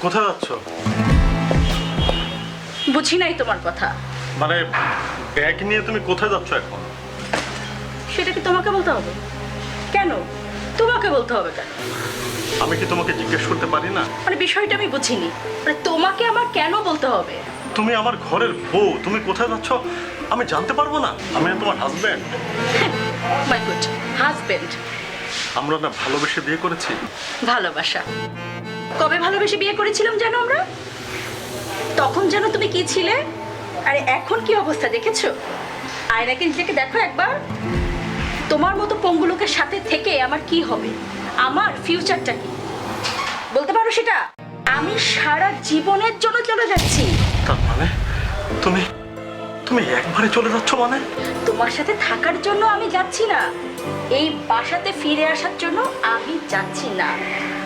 কোথায় যাচ্ছ? বুঝি নাই তোমার কথা। মানে ব্যাগ নিয়ে তুমি কোথায় যাচ্ছ এখন? সেটা কি তোমাকে বলতে হবে? কেন তোমাকে বলতে হবে কেন? আমি কি তোমাকে জিজ্ঞেস করতে পারি না? মানে বিষয়টা আমি বুঝিনি, মানে তোমাকে আমার কেন বলতে হবে? তুমি আমার ঘরের বউ, তুমি কোথায় যাচ্ছ আমি জানতে পারবো না? আমি না তোমার হাজবেন্ড। মাই গুড হাজবেন্ড। আমরা না ভালোবেসে বিয়ে করেছি। ভালোবাসা? কবে ভালোবেসে বিয়ে করেছিলাম জানো আমরা? তখন যেন তুমি কি ছিলে, আরে এখন কি অবস্থা দেখেছো? আয়নাকে নিজেকে দেখো একবার। তোমার মতো পঙ্গু লোকের সাথে থেকে আমার কি হবে? আমার ফিউচারটা কি বলতে পারো সেটা? আমি সারা জীবনের জন্য চলে যাচ্ছি। তার মানে তুমি তুমি একবারে চলে যাচ্ছ মানে? তোমার সাথে থাকার জন্য আমি যাচ্ছি না, এই বাসাতে ফিরে আসার জন্য আমি যাচ্ছি না।